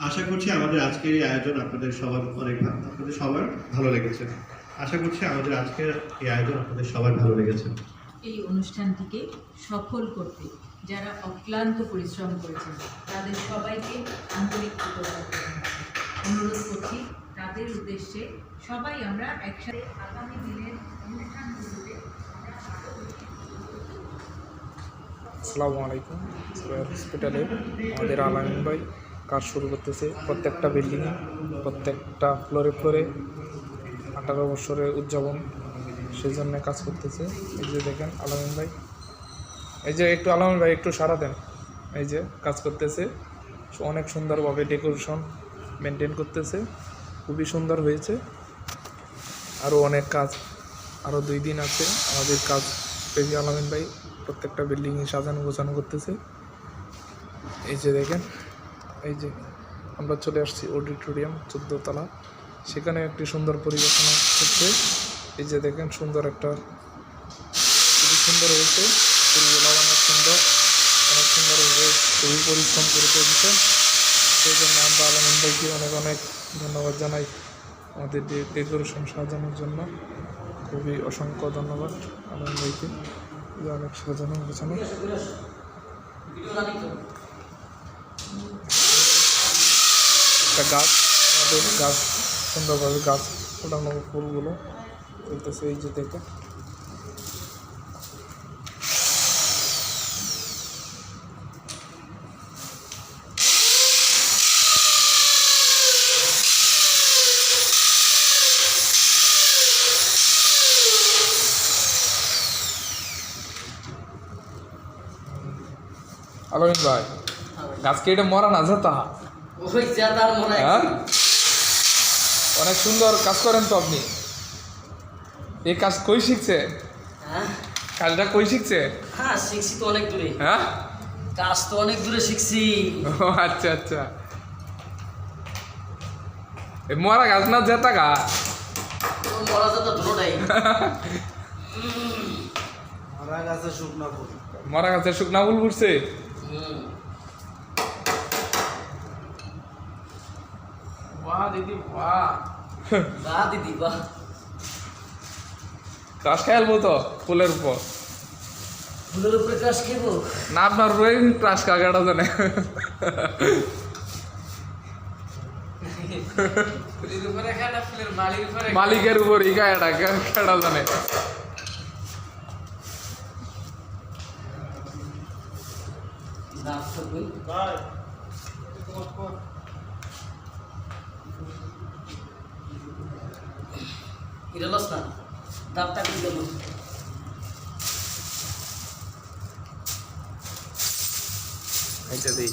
আশা করছি আমাদের আজকের এই আয়োজন আপনাদের সবার ভালো লেগেছে। আশা করছি আমাদের আজকের এই আয়োজন আপনাদের সবার ভালো লেগেছে। এই অনুষ্ঠানটিকে সফল করতে যারা অক্লান্ত পরিশ্রম করেছেন তাদের সবাইকে আন্তরিক কৃতজ্ঞতা অনুরোধ করছি। তাদের উদ্দেশ্যে সবাই আমরা একসাথে আগামী দিনের অনুষ্ঠানগুলোতে আসসালামু আলাইকুম। হসপিটালে আমাদের আলামিন ভাই কাজ শুরু করতেছে। প্রত্যেকটা বিল্ডিংয়ে প্রত্যেকটা ফ্লোরে 18 বছরের উদযাপন, সেই জন্য কাজ করতেছে। এই যে দেখেন আলামিন ভাই, এই যে একটু আলামিন ভাই একটু সাড়া দেন। এই যে কাজ করতেছে, অনেক সুন্দরভাবে ডেকোরেশন মেনটেন করতেছে, খুবই সুন্দর হয়েছে। আরও অনেক কাজ, আরও 2 দিন আছে আমাদের কাজ। এই যে আলামিন ভাই প্রত্যেকটা বিল্ডিংয়ে সাজানো গোছানো করতেছে। এই যে দেখেন, এই যে আমরা চলে আসছি অডিটোরিয়াম 14 তলা, সেখানে একটি সুন্দর পরিবেশনা হচ্ছে। এই যে দেখেন সুন্দর একটা, খুবই সুন্দর হয়েছে, ফুলগুলো অনেক সুন্দর হয়েছে, খুবই পরিশ্রম করে দিচ্ছে। সেই জন্য আমরা আলামিন ভাইকে অনেক অনেক ধন্যবাদ জানাই আমাদের ডেকোরেশন সাজানোর জন্য। খুবই অসংখ্য ধন্যবাদ আলামিন ভাইকে, অনেক সাজানো গোছানো। একটা গাছ, আমাদের গাছ সুন্দরভাবে গাছ ফোটানো, ফুলগুলো চলতেছে। এই যে দেখে আলামিন ভাই, গাছ কেটে মরা না যেতা, হ্যাঁ অনেক সুন্দর কাজ করেন তো আপনি। এই কাজ কই শিখছে? কাজটা কই শিখছে? হ্যাঁ শিখছি তো অনেক দূরে। হ্যাঁ কাজ তো অনেক দূরে শিখছি। ও আচ্ছা আচ্ছা, এই মরা গাছ না যেতা গাছ? মরা যেত দুটোটাই। মরা গাছের শুকনা ফুল, মরা গাছের শুকনা ফুল ফুটছে। বাহ দিদি বাহ, বাহ দিদি বাহ। ক্রাশ খেলবো তো ফুলের উপর? ফুলের উপরে ক্রাশ খেবো না, আপনার রোহিং ক্রাশ কাকাটা জানে। মালিকের উপর ইকাটা কেটা জানে। এটা লস না, দাবটা কি দেবো? এইটা দিই।